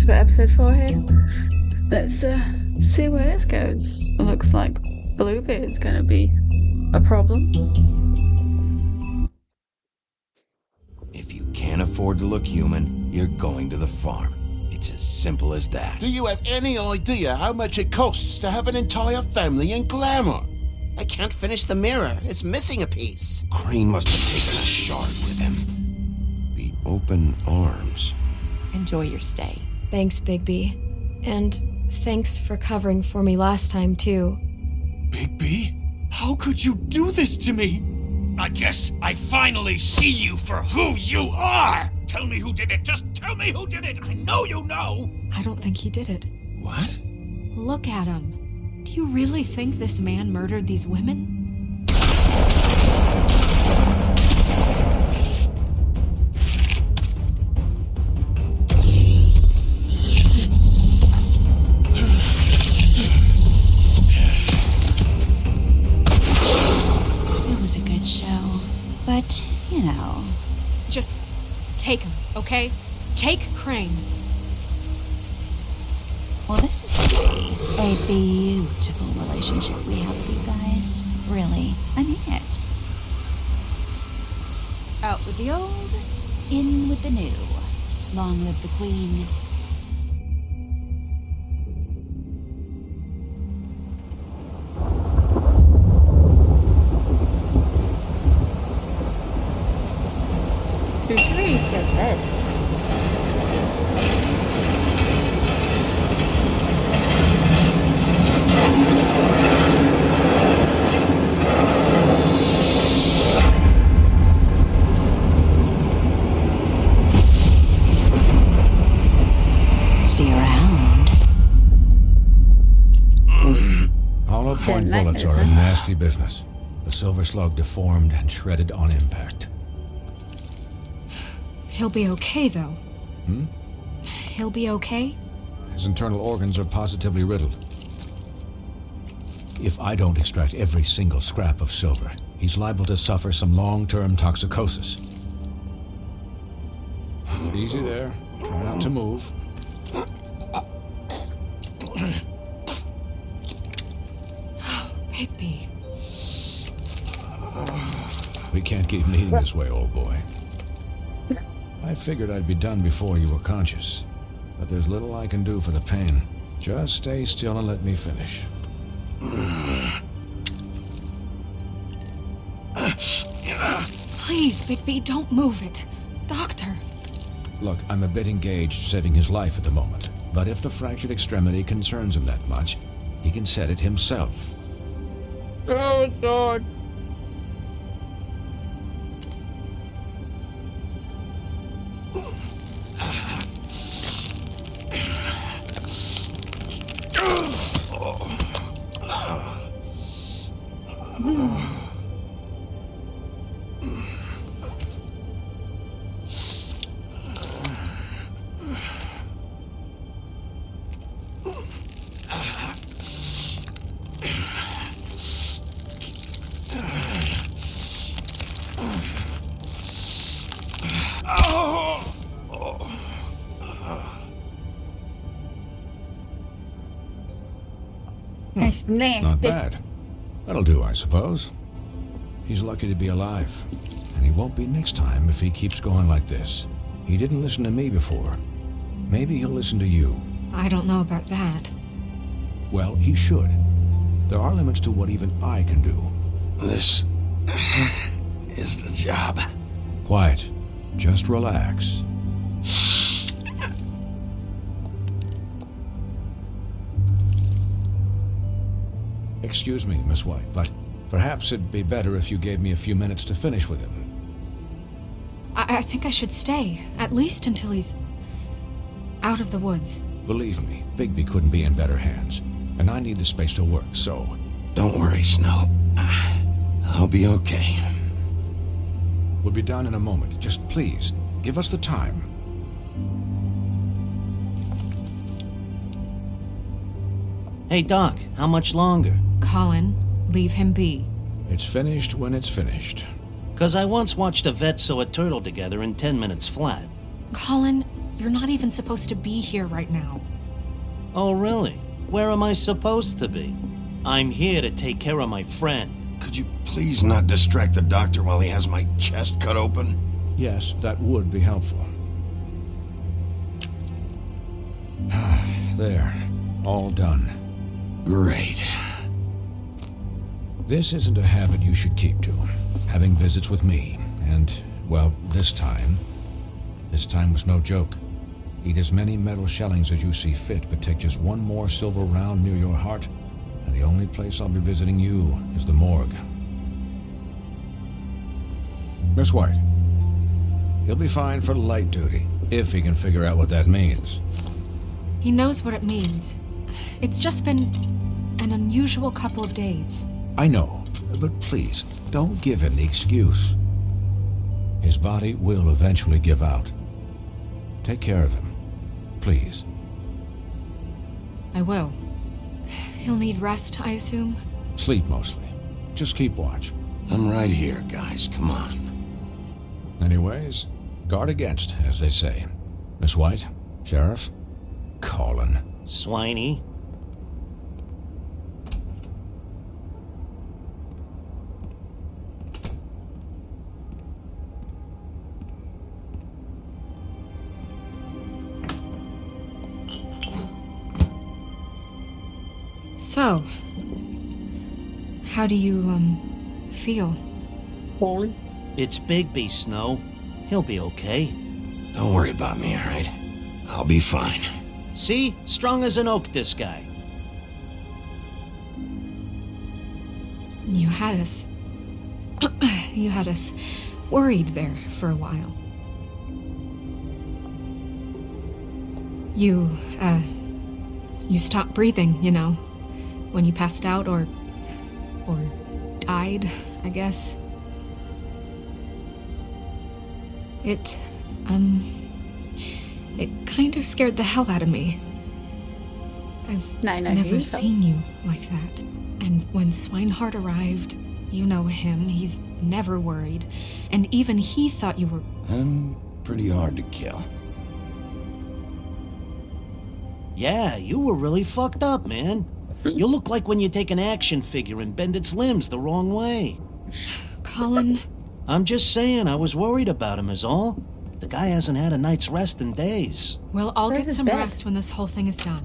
got episode 4 here. Let's see where this goes. It looks like Bluebeard's gonna be a problem. If you can't afford to look human, you're going to the farm. It's as simple as that. Do you have any idea how much it costs to have an entire family in glamour? I can't finish the mirror. It's missing a piece. Crane must have taken a shard with him. The open arms. Enjoy your stay. Thanks, Bigby. And thanks for covering for me last time, too. Bigby? How could you do this to me? I guess I finally see you for who you are! Tell me who did it! Just tell me who did it! I know you know! I don't think he did it. What? Look at him. Do you really think this man murdered these women? It was a good show, but, you know... Just take him, okay? Take Crane. Well, this is going to be a beautiful relationship we have with you guys. Really, I mean it. Out with the old, in with the new. Long live the Queen. We should really go to bed. See you around. Hollow point bullets are a nasty business. The silver slug deformed and shredded on impact. He'll be okay, though. He'll be okay? His internal organs are positively riddled. If I don't extract every single scrap of silver, he's liable to suffer some long-term toxicosis. Easy there. Try not to move. Bigby. We can't keep meeting this way, old boy. I figured I'd be done before you were conscious, but there's little I can do for the pain. Just stay still and let me finish. Please, Bigby, don't move it. Doctor. Look, I'm a bit engaged saving his life at the moment, but if the fractured extremity concerns him that much, he can set it himself. Oh, God. That's nasty. Not bad. That'll do, I suppose. He's lucky to be alive, and he won't be next time if he keeps going like this. He didn't listen to me before. Maybe he'll listen to you. I don't know about that. Well, he should. There are limits to what even I can do. This is the job. Quiet. Just relax. Excuse me, Miss White, but perhaps it'd be better if you gave me a few minutes to finish with him. I think I should stay, at least until he's out of the woods. Believe me, Bigby couldn't be in better hands, and I need the space to work, so... Don't worry, Snow. I'll be okay. We'll be done in a moment. Just please, give us the time. Hey, Doc, how much longer? Colin, leave him be. It's finished when it's finished. 'Cause I once watched a vet sew a turtle together in 10 minutes flat. Colin, You're not even supposed to be here right now. Oh, really? Where am I supposed to be? I'm here to take care of my friend. Could you please not distract the doctor while he has my chest cut open? Yes, that would be helpful. There. All done. Great. This isn't a habit you should keep to. Having visits with me. And, well, this time was no joke. Eat as many metal shellings as you see fit, but take just one more silver round near your heart, and the only place I'll be visiting you is the morgue. Miss White. He'll be fine for light duty, if he can figure out what that means. He knows what it means. It's just been an unusual couple of days. I know, but please, don't give him the excuse. His body will eventually give out. Take care of him, please. I will. He'll need rest, I assume? Sleep mostly. Just keep watch. I'm right here, guys. Come on. Anyways, guard against, as they say. Miss White, Sheriff, Colin. Swiney. So, how do you, feel? Poorly. It's Bigby, Snow. He'll be okay. Don't worry about me, alright? I'll be fine. See? Strong as an oak, this guy. You had us... you had us worried there for a while. You stopped breathing, you know, when you passed out or died, I guess. It kind of scared the hell out of me. I've never seen you like that. And when Swinehart arrived, you know him, he's never worried. And even he thought you were... I'm pretty hard to kill. Yeah, you were really fucked up, man. You look like when you take an action figure and bend its limbs the wrong way. Colin... I'm just saying, I was worried about him is all. The guy hasn't had a night's rest in days. Well, I'll Where's get his some bed? rest when this whole thing is done.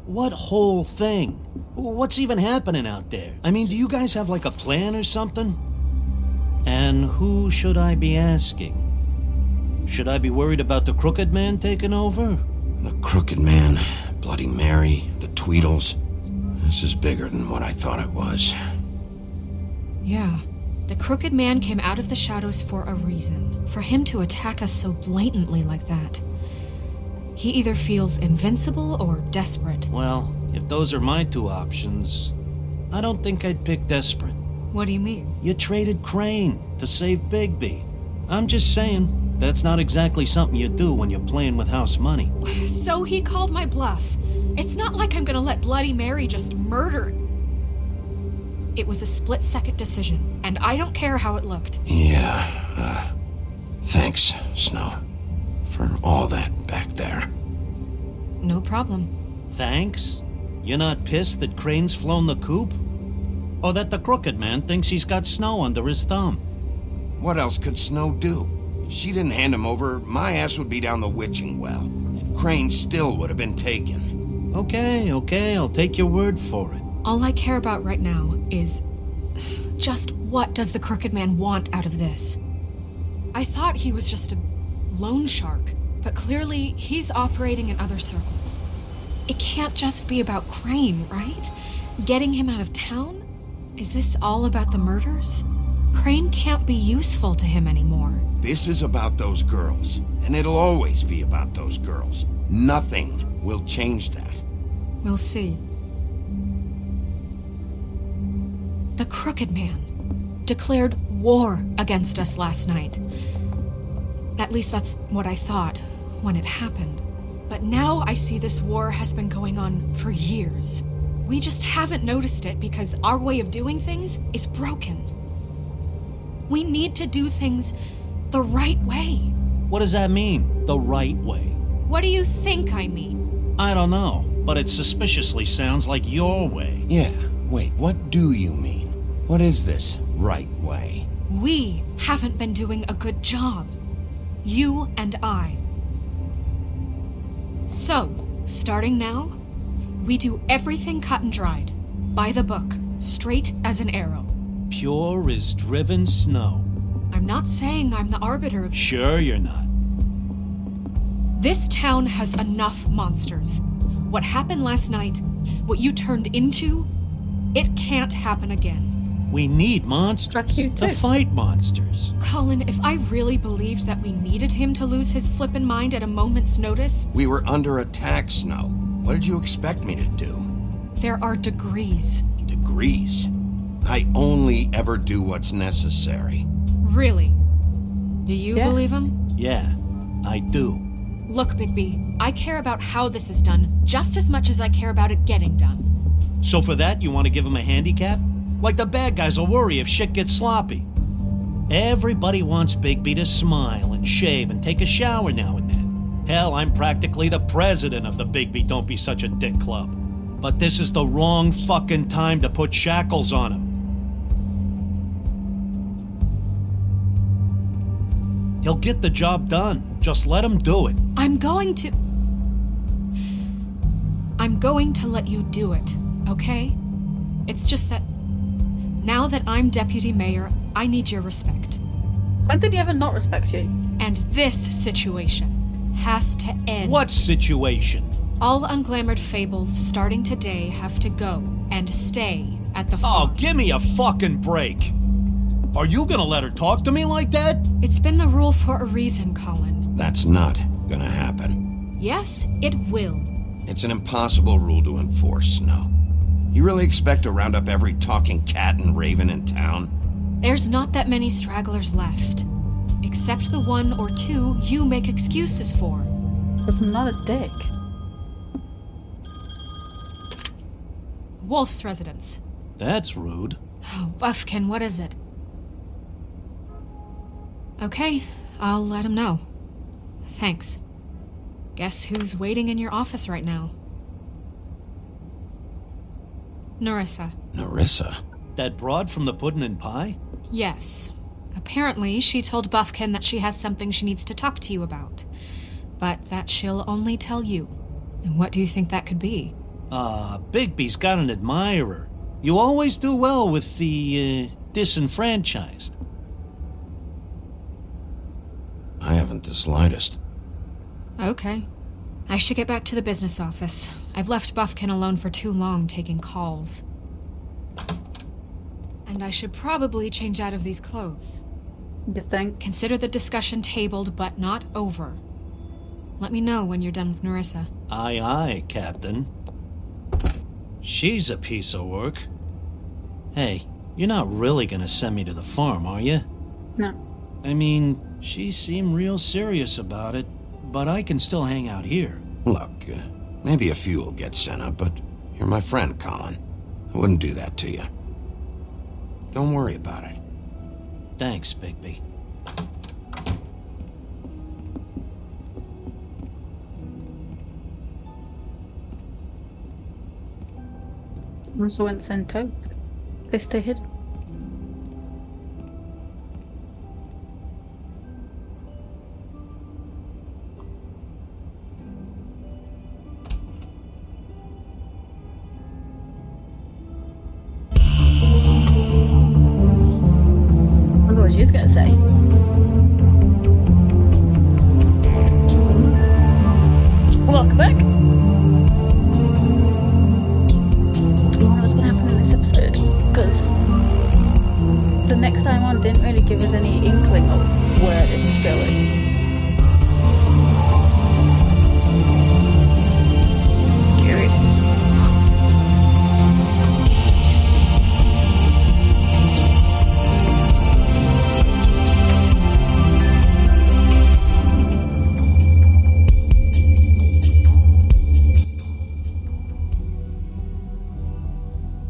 What whole thing? What's even happening out there? I mean, do you guys have like a plan or something? And who should I be asking? Should I be worried about the Crooked Man taking over? The Crooked Man, Bloody Mary, the Tweedles. This is bigger than what I thought it was. Yeah. The Crooked Man came out of the shadows for a reason. For him to attack us so blatantly like that. He either feels invincible or desperate. Well, if those are my two options, I don't think I'd pick desperate. What do you mean? You traded Crane to save Bigby. I'm just saying, that's not exactly something you do when you're playing with house money. So he called my bluff. It's not like I'm gonna let Bloody Mary just murder. It was a split-second decision, and I don't care how it looked. Yeah, thanks, Snow, for all that back there. No problem. Thanks? You're not pissed that Crane's flown the coop? Or that the Crooked Man thinks he's got Snow under his thumb? What else could Snow do? If she didn't hand him over, my ass would be down the witching well, and Crane still would have been taken. Okay, I'll take your word for it. All I care about right now is just what does the Crooked Man want out of this? I thought he was just a loan shark, but clearly he's operating in other circles. It can't just be about Crane, right? Getting him out of town? Is this all about the murders? Crane can't be useful to him anymore. This is about those girls, and it'll always be about those girls. Nothing will change that. We'll see. The Crooked Man declared war against us last night. At least that's what I thought when it happened. But now I see this war has been going on for years. We just haven't noticed it because our way of doing things is broken. We need to do things the right way. What does that mean, the right way? What do you think I mean? I don't know, but it suspiciously sounds like your way. Yeah, wait, what do you mean? What is this right way? We haven't been doing a good job. You and I. So, starting now, we do everything cut and dried. By the book, straight as an arrow. Pure as driven snow. I'm not saying I'm the arbiter of... Sure you're not. This town has enough monsters. What happened last night, what you turned into, it can't happen again. We need monsters Fuck you to too. fight monsters. Colin, if I really believed that we needed him to lose his flippin' mind at a moment's notice, We were under attack, Snow. What did you expect me to do? there are degrees. Degrees. I only ever do what's necessary. Really? Do you Yeah. believe him? Yeah, I do. Look, Bigby, I care about how this is done just as much as I care about it getting done. So for that, you want to give him a handicap? Like the bad guys will worry if shit gets sloppy. Everybody wants Bigby to smile and shave and take a shower now and then. Hell, I'm practically the president of the Bigby Don't Be Such a Dick Club. But this is the wrong fucking time to put shackles on him. He'll get the job done. Just let him do it. I'm going to let you do it, okay? It's just that now that I'm deputy mayor, I need your respect. When did he ever not respect you? And this situation has to end. What situation? All unglamored fables starting today have to go and stay at the Oh, farm. give me a fucking break. Are you gonna let her talk to me like that? It's been the rule for a reason, Colin. That's not gonna happen. Yes, it will. It's an impossible rule to enforce, Snow. You really expect to round up every talking cat and raven in town? There's not that many stragglers left. Except the one or two you make excuses for. Because I'm not a dick. Wolf's residence. That's rude. Oh, Buffkin, what is it? Okay, I'll let him know. Thanks. Guess who's waiting in your office right now? Narissa. Narissa? That broad from the puddin' and pie? Yes. Apparently, she told Buffkin that she has something she needs to talk to you about. But that she'll only tell you. And what do you think that could be? Bigby's got an admirer. You always do well with the, disenfranchised. I haven't the slightest. Okay. I should get back to the business office. I've left Buffkin alone for too long taking calls. And I should probably change out of these clothes. You think? Consider the discussion tabled, but not over. Let me know when you're done with Narissa. Aye, aye, Captain. She's a piece of work. Hey, you're not really gonna send me to the farm, are you? No. I mean, she seemed real serious about it, but I can still hang out here. Look, maybe a few will get sent up, but you're my friend, Colin. I wouldn't do that to you. Don't worry about it. Thanks, Bigby. Also went sent out. They stay hidden. What was you gonna say? Welcome back. What was gonna happen in this episode? Because the next time on didn't really give us any inkling of where this is going. Curious.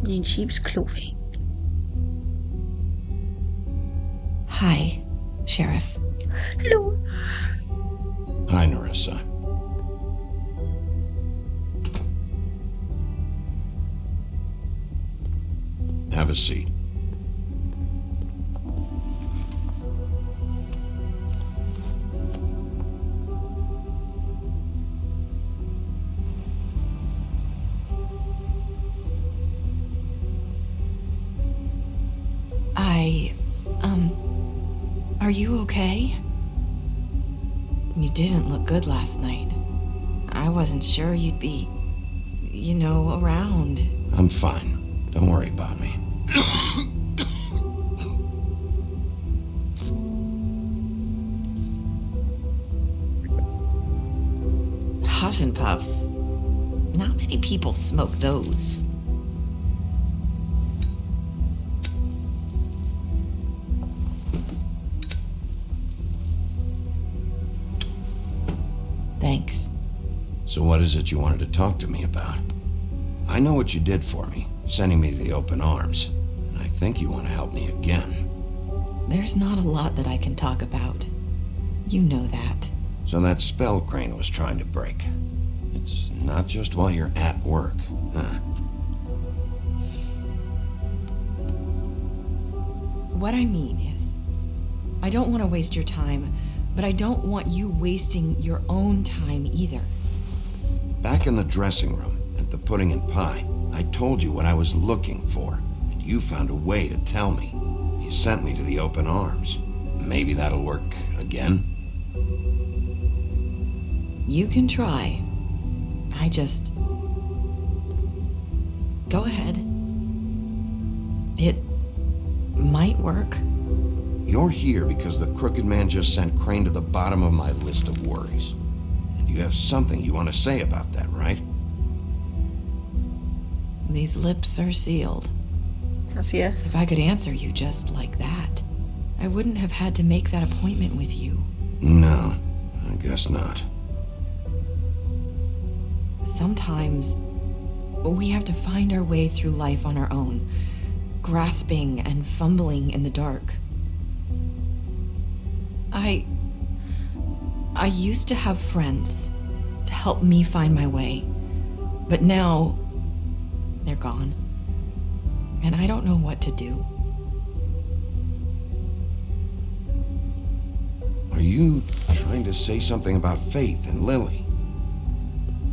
In sheep's clothing. Hi, Sheriff. Hello. Hi, Narissa. Have a seat. Are you okay? You didn't look good last night. I wasn't sure you'd be, around. I'm fine. Don't worry about me. Huff and puffs. Not many people smoke those. Thanks. So what is it you wanted to talk to me about? I know what you did for me, sending me to the open arms. And I think you want to help me again. There's not a lot that I can talk about. You know that. So that spell Crane was trying to break. It's not just while you're at work, huh? What I mean is, I don't want to waste your time, but I don't want you wasting your own time either. Back in the dressing room, at the pudding and pie, I told you what I was looking for, and you found a way to tell me. You sent me to the open arms. Maybe that'll work again? You can try. Go ahead. It might work. You're here because the Crooked Man just sent Crane to the bottom of my list of worries. And you have something you want to say about that, right? These lips are sealed. That's yes. If I could answer you just like that, I wouldn't have had to make that appointment with you. No, I guess not. Sometimes we have to find our way through life on our own, grasping and fumbling in the dark. I used to have friends to help me find my way, but now they're gone, and I don't know what to do. Are you trying to say something about Faith and Lily?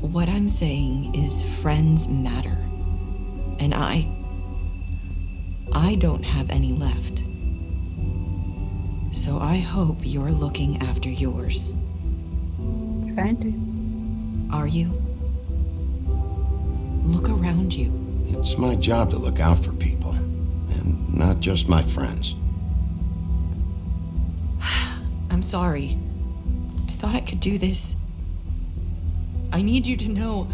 What I'm saying is friends matter, and I don't have any left. So I hope you're looking after yours. Trying to. Are you? Look around you. It's my job to look out for people, and not just my friends. I'm sorry. I thought I could do this. I need you to know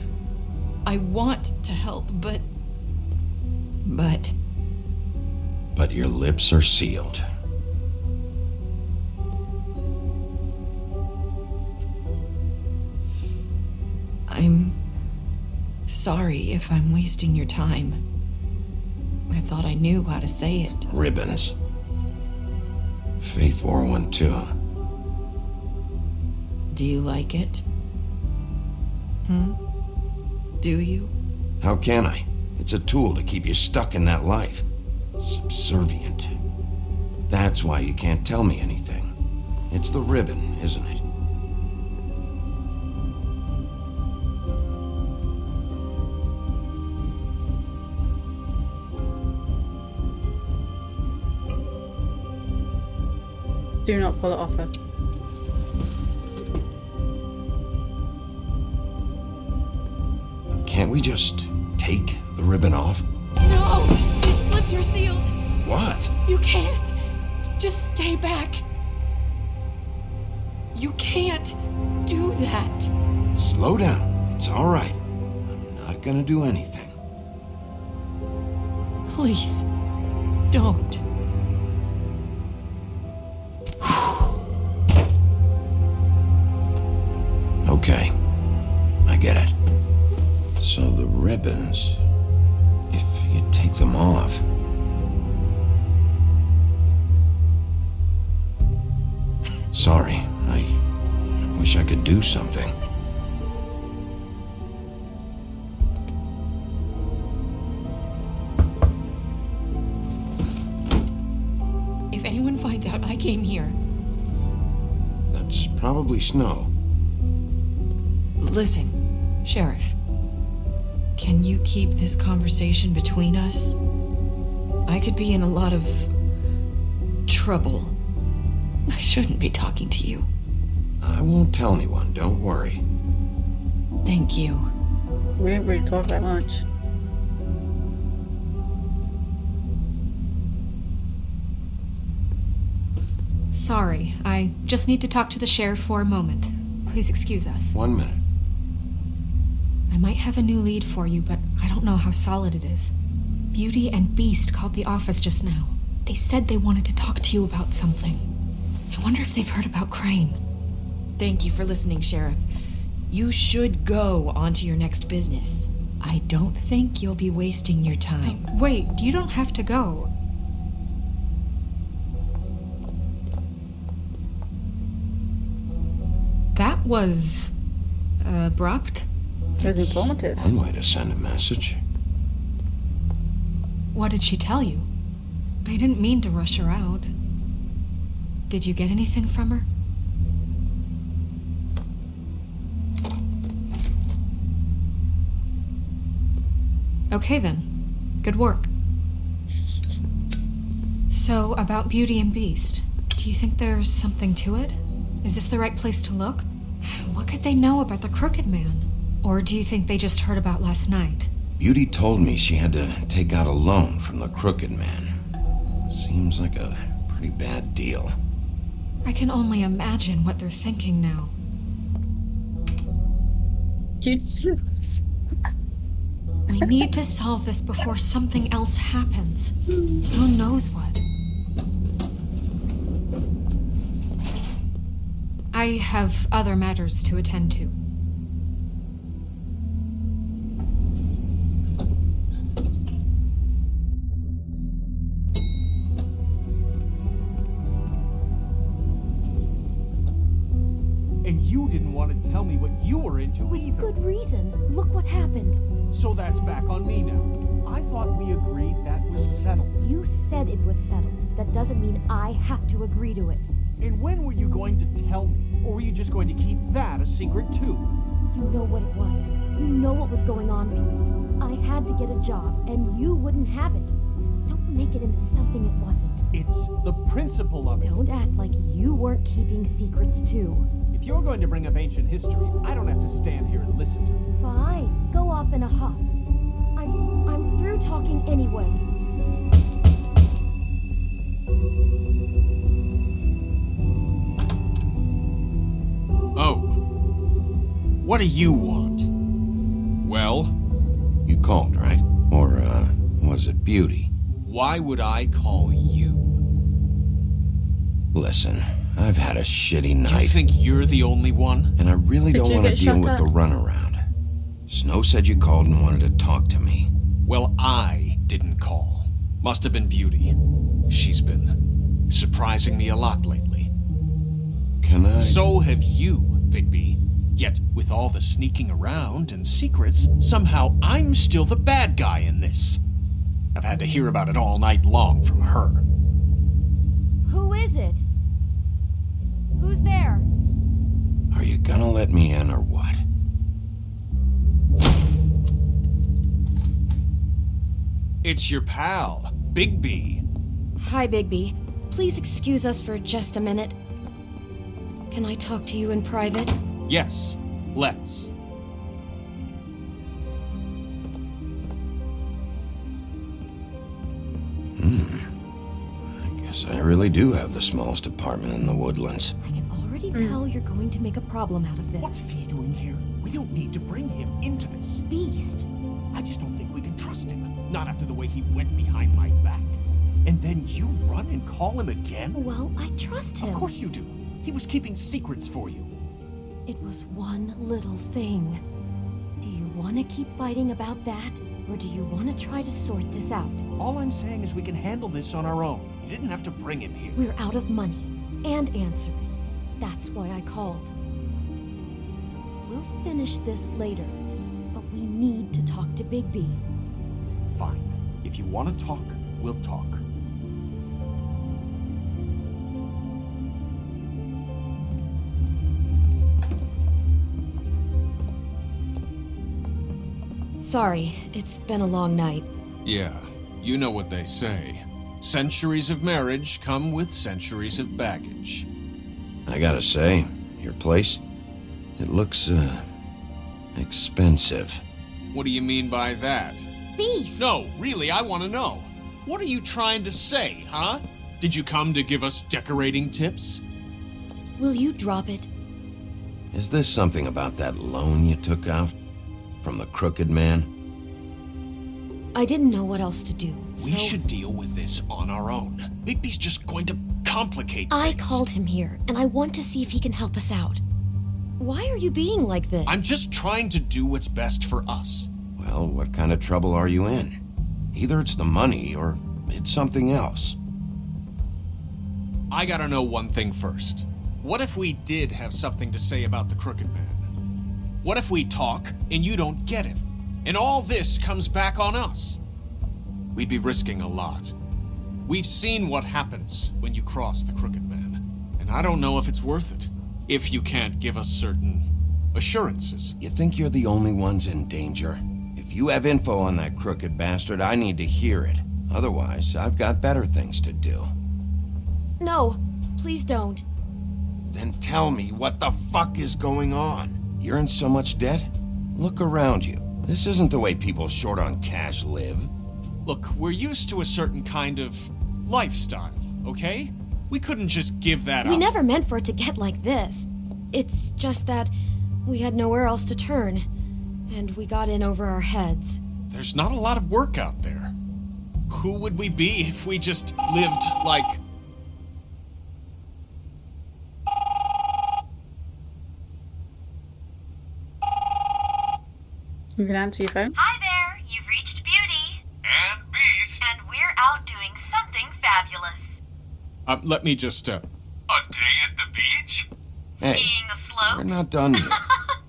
I want to help, but... But your lips are sealed. I'm sorry if I'm wasting your time. I thought I knew how to say it. Ribbons. Faith wore one too. Do you like it? Do you? How can I? It's a tool to keep you stuck in that life. Subservient. That's why you can't tell me anything. It's the ribbon, isn't it? Do not pull it off her. Can't we just take the ribbon off? No! These lips are sealed! What? You can't! Just stay back! You can't do that! Slow down. It's all right. I'm not gonna do anything. Please, don't. Okay. I get it. So the ribbons, if you take them off... Sorry, I wish I could do something. came here. That's probably snow. Listen, Sheriff. Can you keep this conversation between us? I could be in a lot of trouble. I shouldn't be talking to you. I won't tell anyone, don't worry. Thank you. We didn't really talk that much. Sorry, I just need to talk to the sheriff for a moment. Please excuse us. 1 minute. I might have a new lead for you, but I don't know how solid it is. Beauty and Beast called the office just now. They said they wanted to talk to you about something. I wonder if they've heard about Crane. Thank you for listening, Sheriff. You should go on to your next business. I don't think you'll be wasting your time. Wait, you don't have to go. That was abrupt. It was informative. One way to send a message. What did she tell you? I didn't mean to rush her out. Did you get anything from her? Okay then. Good work. So, about Beauty and Beast, do you think there's something to it? Is this the right place to look? What could they know about the Crooked Man? Or do you think they just heard about last night? Beauty told me she had to take out a loan from the Crooked Man. Seems like a pretty bad deal. I can only imagine what they're thinking now. We need to solve this before something else happens. Who knows what? I have other matters to attend to. And you didn't want to tell me what you were into either. Good reason. Look what happened. So that's back on me now. I thought we agreed that was settled. You said it was settled. That doesn't mean I have to agree to it. And when were you going to tell me? Or were you just going to keep that a secret too? You know what it was. You know what was going on, Beast. I had to get a job, and you wouldn't have it. Don't make it into something it wasn't. It's the principle of it. Don't act like you weren't keeping secrets too. If you're going to bring up ancient history, I don't have to stand here and listen to it. Fine. Go off in a huff. I'm through talking anyway. Oh. What do you want? Well? You called, right? Or, was it Beauty? Why would I call you? Listen, I've had a shitty night. Do you think you're the only one? And I really Did don't you want to get deal shot with at? the runaround. Snow said you called and wanted to talk to me. Well, I didn't call. Must have been Beauty. She's been surprising me a lot lately. Can I... So have you, Bigby. Yet, with all the sneaking around and secrets, somehow I'm still the bad guy in this. I've had to hear about it all night long from her. Who is it? Who's there? Are you gonna let me in or what? It's your pal, Bigby. Hi, Bigby. Please excuse us for just a minute. Can I talk to you in private? Yes, let's. I guess I really do have the smallest apartment in the woodlands. I can already tell you're going to make a problem out of this. What's he doing here? We don't need to bring him into this. Beast. I just don't think we can trust him. Not after the way he went behind my back. And then you run and call him again? Well, I trust him. Of course you do. He was keeping secrets for you. It was one little thing. Do you want to keep fighting about that? Or do you want to try to sort this out? All I'm saying is we can handle this on our own. You didn't have to bring him here. We're out of money and answers. That's why I called. We'll finish this later, but we need to talk to Bigby. Fine. If you want to talk, we'll talk. Sorry, it's been a long night. Yeah, you know what they say. Centuries of marriage come with centuries of baggage. I gotta say, your place, it looks, expensive. What do you mean by that? Beast! No, really, I want to know. What are you trying to say, huh? Did you come to give us decorating tips? Will you drop it? Is this something about that loan you took out? From the Crooked Man? I didn't know what else to do, We so should deal with this on our own. Bigby's just going to complicate I things. called him here, and I want to see if he can help us out. Why are you being like this? I'm just trying to do what's best for us. Well, what kind of trouble are you in? Either it's the money, or it's something else. I gotta know one thing first. What if we did have something to say about the Crooked Man? What if we talk and you don't get him? And all this comes back on us? We'd be risking a lot. We've seen what happens when you cross the Crooked Man, and I don't know if it's worth it, if you can't give us certain assurances. You think you're the only ones in danger? If you have info on that crooked bastard, I need to hear it. Otherwise, I've got better things to do. No, please don't. Then tell me what the fuck is going on? You're in so much debt? Look around you. This isn't the way people short on cash live. Look, we're used to a certain kind of lifestyle, okay? We couldn't just give that up. We never meant for it to get like this. It's just that we had nowhere else to turn, and we got in over our heads. There's not a lot of work out there. Who would we be if we just lived like... You can answer your phone. Hi there, you've reached Beauty. And Beast. And we're out doing something fabulous. Let me just, A day at the beach? Hey, Skiing the slope. we're not done yet.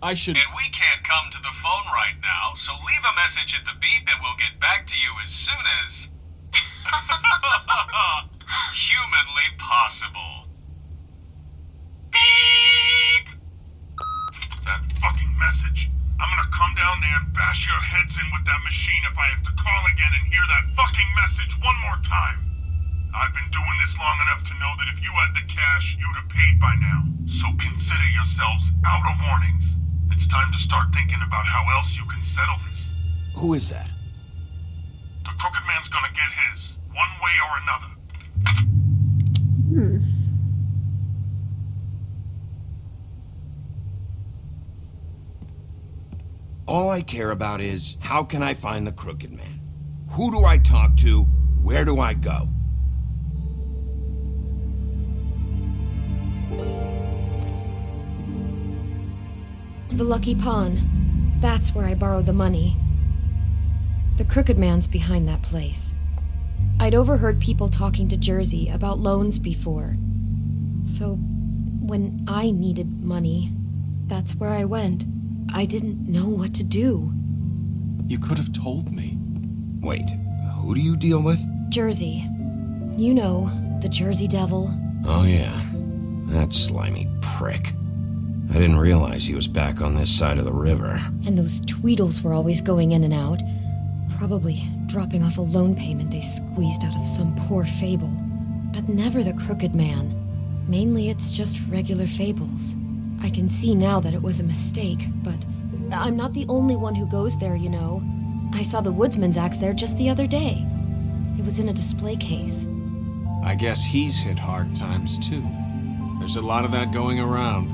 I should... And we can't come to the phone right now, so leave a message at the beep and we'll get back to you as soon as... humanly possible. Beep! That fucking message. I'm gonna come down there and bash your heads in with that machine if I have to call again and hear that fucking message one more time. I've been doing this long enough to know that if you had the cash, you'd have paid by now. So consider yourselves out of warnings. It's time to start thinking about how else you can settle this. Who is that? The Crooked Man's gonna get his, one way or another. All I care about is, how can I find the Crooked Man? Who do I talk to? Where do I go? The Lucky Pawn. That's where I borrowed the money. The Crooked Man's behind that place. I'd overheard people talking to Jersey about loans before. So, when I needed money, that's where I went. I didn't know what to do. You could have told me. Wait, who do you deal with? Jersey. You know, the Jersey Devil. Oh yeah, that slimy prick. I didn't realize he was back on this side of the river. And those Tweedles were always going in and out. Probably dropping off a loan payment they squeezed out of some poor fable. But never the Crooked Man. Mainly it's just regular fables. I can see now that it was a mistake, but I'm not the only one who goes there, you know. I saw the woodsman's axe there just the other day. It was in a display case. I guess he's hit hard times too. There's a lot of that going around.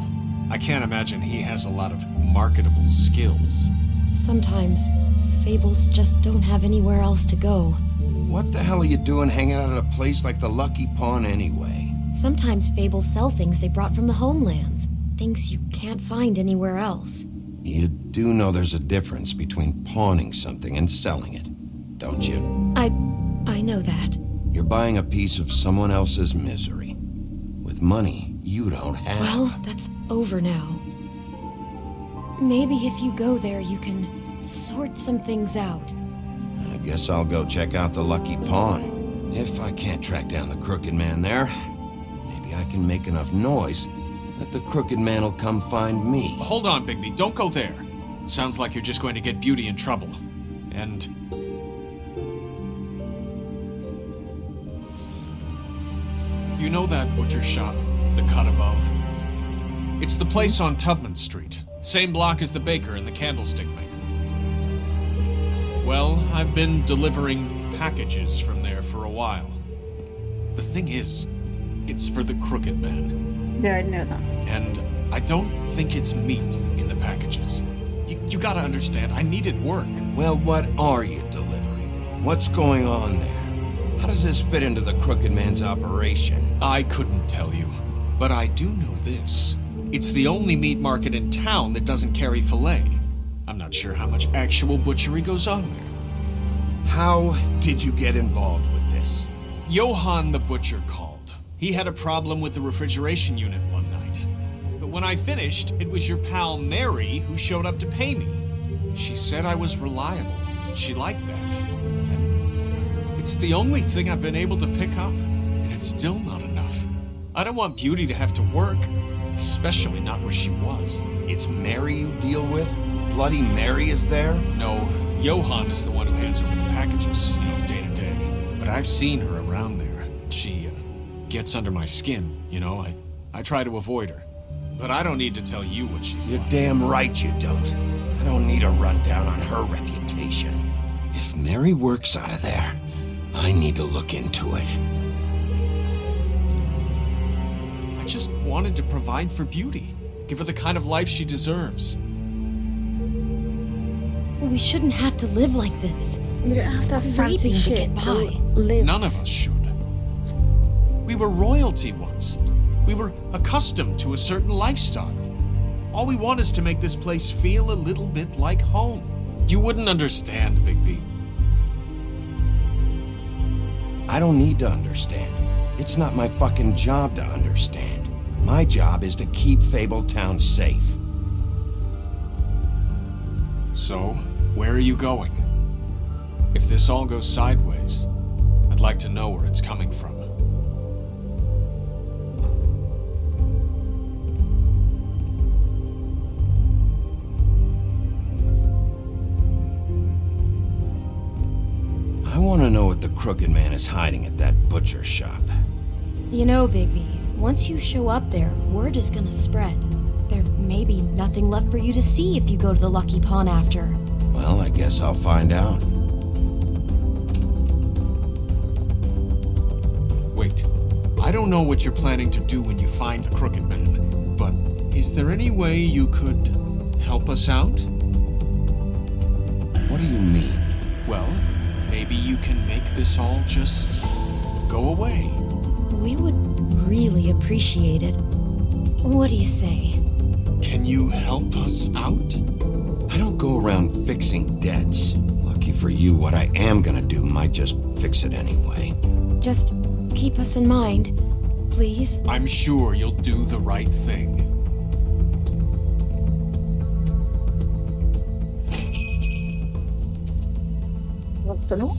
I can't imagine he has a lot of marketable skills. Sometimes, fables just don't have anywhere else to go. What the hell are you doing hanging out at a place like the Lucky Pawn anyway? Sometimes fables sell things they brought from the homelands. Things you can't find anywhere else. You do know there's a difference between pawning something and selling it, don't you? I know that. You're buying a piece of someone else's misery. With money you don't have. Well, that's over now. Maybe if you go there, you can sort some things out. I guess I'll go check out the Lucky Pawn. If I can't track down the Crooked Man there, maybe I can make enough noise that the Crooked Man'll come find me. Hold on, Bigby. Don't go there. Sounds like you're just going to get Beauty in trouble. and... You know that butcher shop, the cut above? It's the place on Tubman Street, same block as the baker and the candlestick maker. Well, I've been delivering packages from there for a while. The thing is, it's for the Crooked Man. Yeah, I know that. And I don't think it's meat in the packages. You gotta understand, I needed work. Well, what are you delivering? What's going on there? How does this fit into the Crooked Man's operation? I couldn't tell you, but I do know this. It's the only meat market in town that doesn't carry filet. I'm not sure how much actual butchery goes on there. How did you get involved with this? Johann the butcher called. He had a problem with the refrigeration unit one night. But when I finished, it was your pal Mary who showed up to pay me. She said I was reliable. She liked that. And it's the only thing I've been able to pick up, and it's still not enough. I don't want Beauty to have to work, especially not where she was. It's Mary you deal with? Bloody Mary is there? No, Johann is the one who hands over the packages, day to day. But I've seen her around there. She gets under my skin, I try to avoid her. But I don't need to tell you what she's You're like. damn right you don't. I don't need a rundown on her reputation. If Mary works out of there, I need to look into it. I just wanted to provide for Beauty. Give her the kind of life she deserves. We shouldn't have to live like this. You don't have to have fancy Scraping to shit get to by. live. None of us should. We were royalty once. We were accustomed to a certain lifestyle. All we want is to make this place feel a little bit like home. You wouldn't understand, Bigby. I don't need to understand. It's not my fucking job to understand. My job is to keep Fabletown safe. So, where are you going? If this all goes sideways, I'd like to know where it's coming from. I want to know what the Crooked Man is hiding at that butcher shop. You know, Bigby, once you show up there, word is gonna spread. There may be nothing left for you to see if you go to the Lucky Pawn after. Well, I guess I'll find out. Wait, I don't know what you're planning to do when you find the Crooked Man, but is there any way you could help us out? What do you mean? Well, maybe you can make this all just go away. We would really appreciate it. What do you say? Can you help us out? I don't go around fixing debts. Lucky for you, what I am gonna do might just fix it anyway. Just keep us in mind, please. I'm sure you'll do the right thing. What's the note?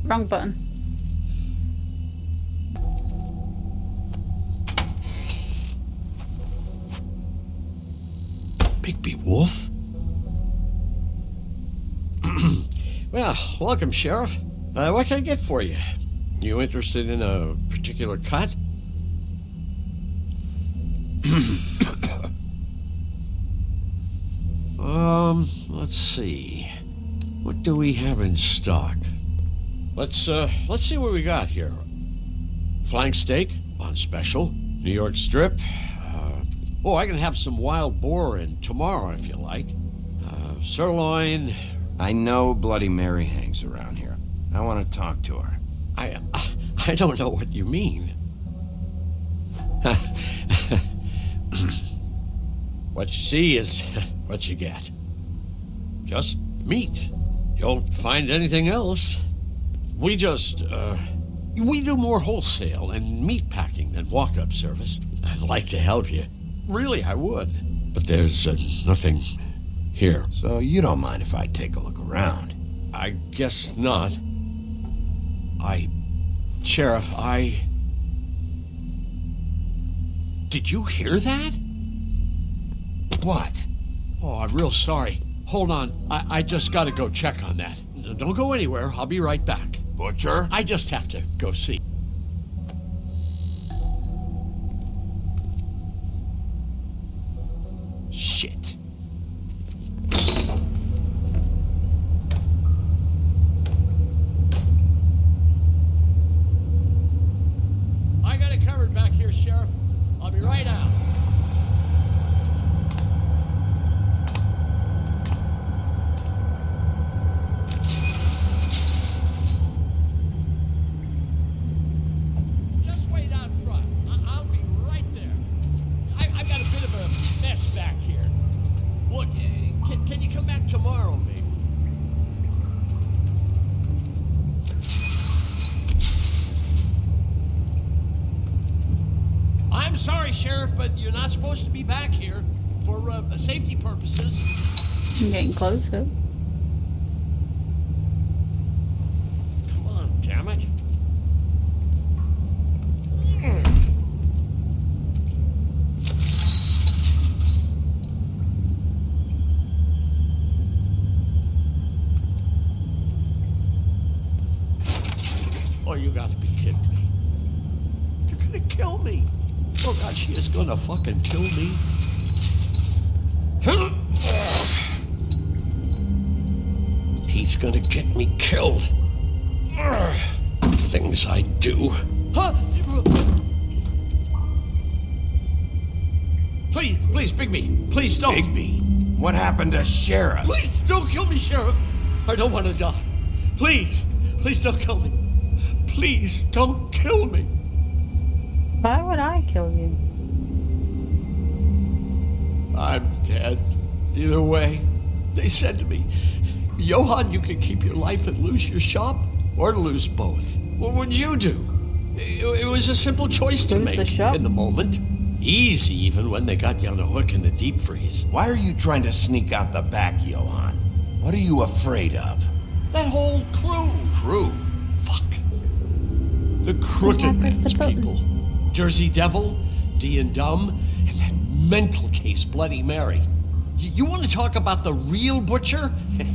Wrong button. Bigby Wolf? Well, welcome, Sheriff. What can I get for you? You interested in a particular cut? Let's see. What do we have in stock? Let's see what we got here. Flank steak on special. New York strip. I can have some wild boar in tomorrow if you like. Sirloin. I know Bloody Mary hangs around here. I want to talk to her. I don't know what you mean. What you see is what you get. Just meat. You don't find anything else. We do more wholesale and meat packing than walk-up service. I'd like to help you. Really, I would. But there's nothing here. So you don't mind if I take a look around? I guess not. Sheriff, Did you hear that? What? Oh, I'm real sorry. Hold on. I just gotta go check on that. Don't go anywhere. I'll be right back. Butcher? I just have to go see. Shit. I got it covered back here, Sheriff. I'll be right out. Just wait out front. I'll be right there. I've got a bit of a mess back here. Look, can you come back tomorrow, maybe? I'm sorry, Sheriff, but you're not supposed to be back here for safety purposes. I'm getting closer. Come on, damn it. Oh, you gotta be kidding me. They're gonna kill me. Oh God, she is gonna fucking kill me. He's gonna get me killed. Things I do. Huh? Please, Bigby. Please don't. Bigby? What happened to Sheriff? Please don't kill me, Sheriff. I don't want to die. Please don't kill me. Please don't kill me. Why would I kill you? I'm dead. Either way, they said to me, Johann, you can keep your life and lose your shop, or lose both. What would you do? It was a simple choice to make in the moment. Easy, even when they got you on a hook in the deep freeze. Why are you trying to sneak out the back, Johann? What are you afraid of? That whole crew. Crew? Fuck. The Crooked Man's people. Jersey Devil, D and Dumb, and that mental case Bloody Mary. You want to talk about the real butcher?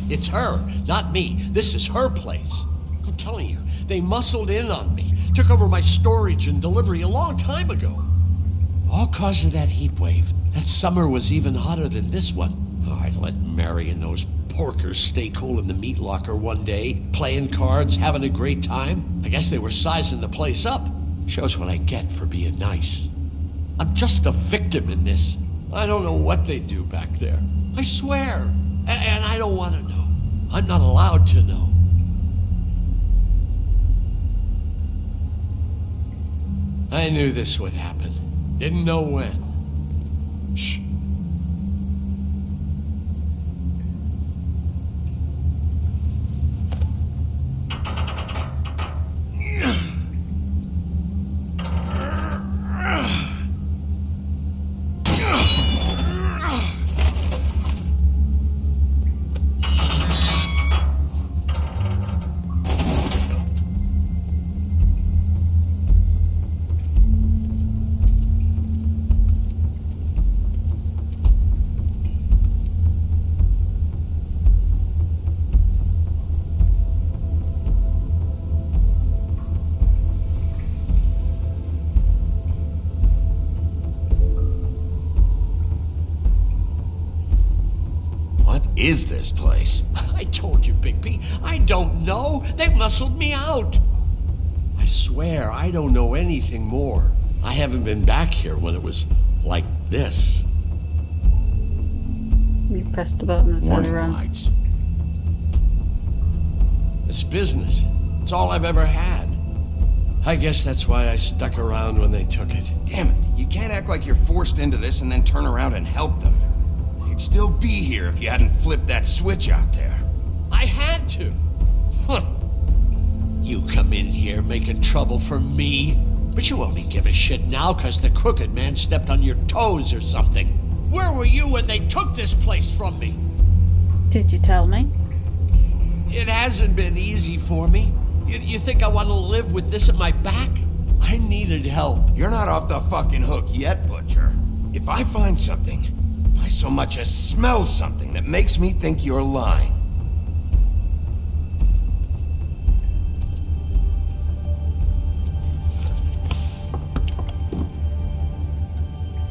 It's her, not me. This is her place. I'm telling you, they muscled in on me, took over my storage and delivery a long time ago. All cause of that heat wave. That summer was even hotter than this one. Oh, I'd let Mary and those porkers stay cool in the meat locker one day, playing cards, having a great time. I guess they were sizing the place up. Shows what I get for being nice. I'm just a victim in this. I don't know what they do back there. I swear. And I don't want to know. I'm not allowed to know. I knew this would happen. Didn't know when. Shh. Is this place? I told you, Bigby. I don't know. They muscled me out. I swear, I don't know anything more. I haven't been back here when it was like this. You pressed the button and Warning around. lights. It's business. It's all I've ever had. I guess that's why I stuck around when they took it. Damn it. You can't act like you're forced into this and then turn around and help them. You'd still be here if you hadn't flipped that switch out there. I had to. Huh. You come in here making trouble for me, but you only give a shit now because the Crooked Man stepped on your toes or something. Where were you when they took this place from me? Did you tell me? It hasn't been easy for me. You think I want to live with this at my back? I I needed help. You're not off the fucking hook yet, Butcher. If I find something, if I so much as smell something that makes me think you're lying,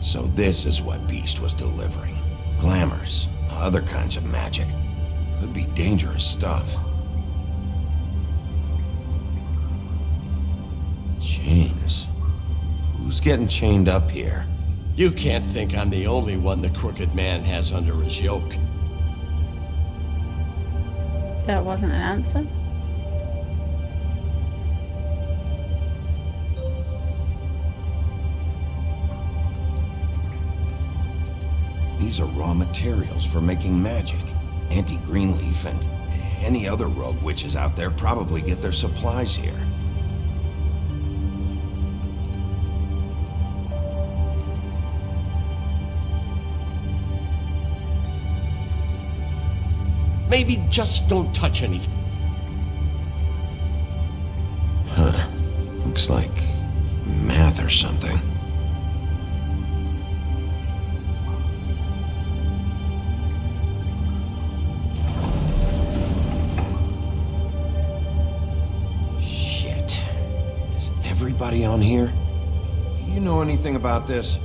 so this is what Beast was delivering. Glamours, other kinds of magic. Could be dangerous stuff. Chains. Who's getting chained up here? You can't think I'm the only one the Crooked Man has under his yoke. That wasn't an answer. These are raw materials for making magic. Auntie Greenleaf and any other rogue witches out there probably get their supplies here. Maybe just don't touch anything. Huh. Looks like math or something. Shit. Is everybody on here? You know anything about this?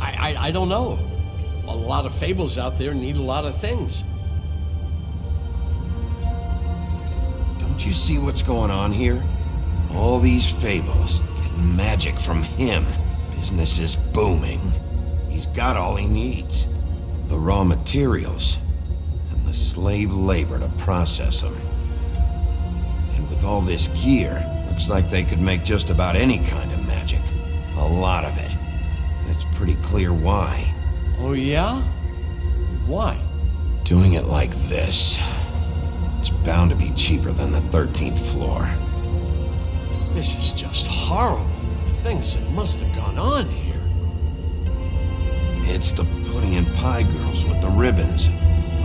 I don't know. A lot of fables out there need a lot of things. Don't you see what's going on here? All these fables getting magic from him. Business is booming. He's got all he needs. The raw materials and the slave labor to process them. And with all this gear, looks like they could make just about any kind of magic. A lot of it. And it's pretty clear why. Oh yeah? Why? Doing it like this. It's bound to be cheaper than the 13th floor. This is just horrible. Things that must have gone on here. It's the pudding and pie girls with the ribbons.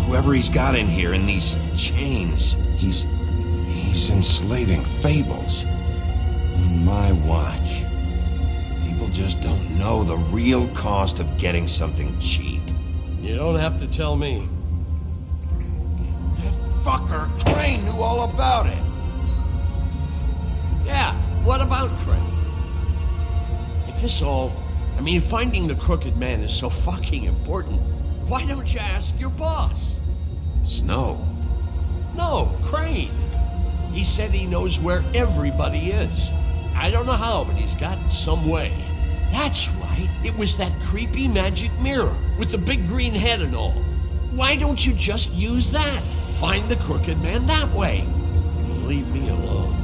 Whoever he's got in here in these chains. He's enslaving fables. On my watch. People just don't know the real cost of getting something cheap. You don't have to tell me. Fucker, Crane knew all about it. Yeah, what about Crane? If this all... finding the Crooked Man is so fucking important, why don't you ask your boss? Snow? No, Crane. He said he knows where everybody is. I don't know how, but he's got some way. That's right, it was that creepy magic mirror with the big green head and all. Why don't you just use that? Find the Crooked Man that way. Leave me alone.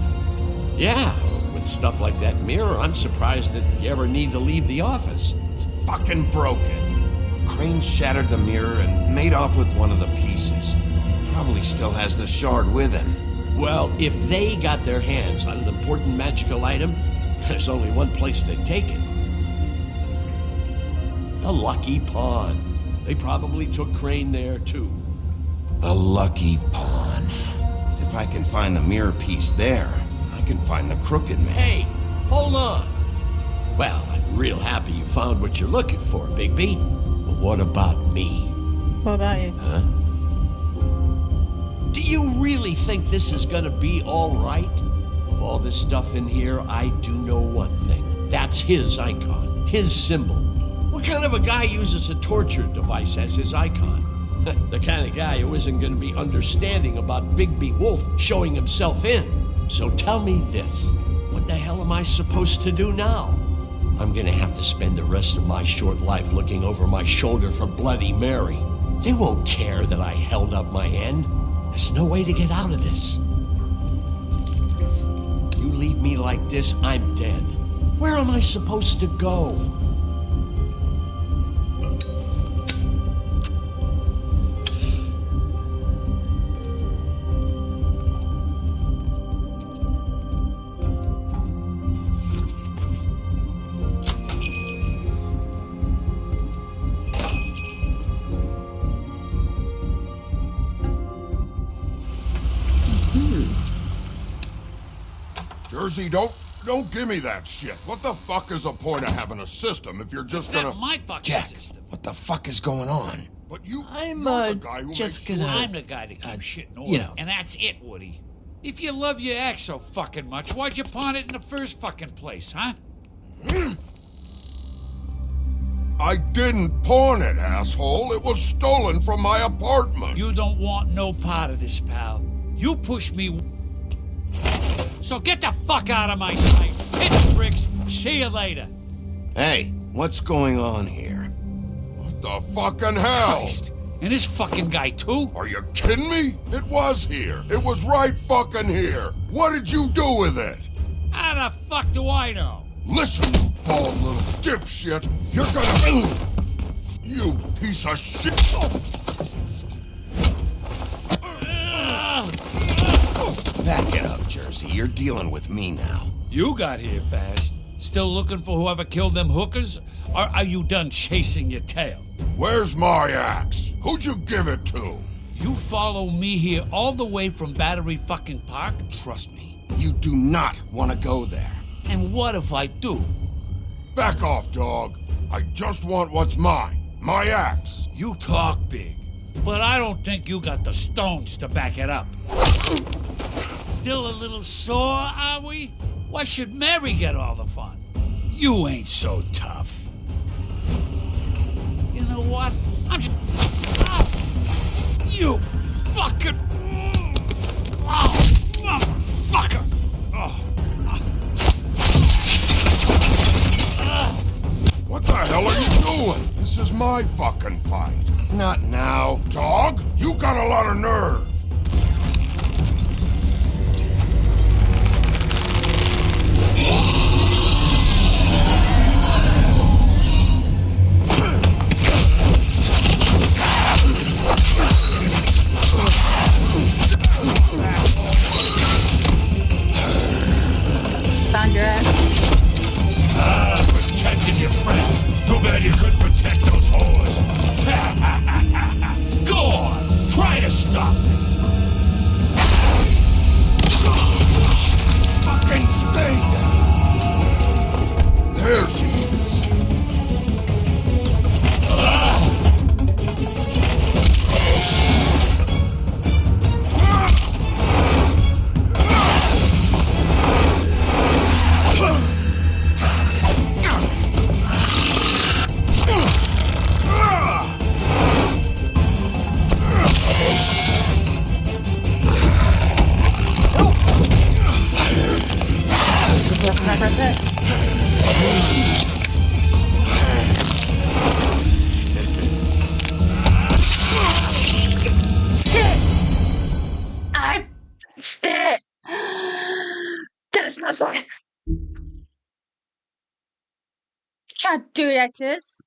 Yeah, with stuff like that mirror, I'm surprised that you ever need to leave the office. It's fucking broken. Crane shattered the mirror and made off with one of the pieces. He probably still has the shard with him. Well, if they got their hands on an important magical item, there's only one place they'd take it. The Lucky Pawn. They probably took Crane there, too. The Lucky Pawn. If I can find the mirror piece there, I can find the Crooked Man. Hey, hold on. Well, I'm real happy you found what you're looking for, Bigby. But what about me? What about you? Huh? Do you really think this is gonna be all right? Of all this stuff in here, I do know one thing. That's his icon, his symbol. What kind of a guy uses a torture device as his icon? The kind of guy who isn't going to be understanding about Bigby Wolf showing himself in. So tell me this. What the hell am I supposed to do now? I'm going to have to spend the rest of my short life looking over my shoulder for Bloody Mary. They won't care that I held up my end. There's no way to get out of this. You leave me like this, I'm dead. Where am I supposed to go? Jersey, don't Don't give me that shit. What the fuck is the point of having a system if you're just That's gonna... my fucking Jack, system. what the fuck is going on? But you're the guy who just makes gonna... I'm the guy that keeps shit in order, you know. and that's it, Woody. If you love your ex so fucking much, why'd you pawn it in the first fucking place, huh? I didn't pawn it, asshole. It was stolen from my apartment. You don't want no part of this, pal. You push me... So get the fuck out of my sight. Hit the bricks. See you later. Hey, what's going on here? What the fucking hell? Christ. And this fucking guy, too? Are you kidding me? It was here. It was right fucking here. What did you do with it? How the fuck do I know? Listen, you bald little dipshit. You're gonna... You piece of shit. Back it up, Jersey. You're dealing with me now. You got here fast. Still looking for whoever killed them hookers? Or are you done chasing your tail? Where's my axe? Who'd you give it to? You follow me here all the way from Battery fucking Park? Trust me, you do not want to go there. And what if I do? Back off, dog. I just want what's mine. My axe. You talk big, but I don't think you got the stones to back it up. Still a little sore, are we? Why should Mary get all the fun? You ain't so tough. You know what? I'm just... Oh, you fucking... Oh, motherfucker! Oh. What the hell are you doing? This is my fucking fight. Not now. Dog, you got a lot of nerve. Found your ass. Protecting your friend. Too bad you couldn't protect those whores. Go on, try to stop me. Fucking stay down. There she is. Sit! I... Sit! There's nothing. Can't do that, sis.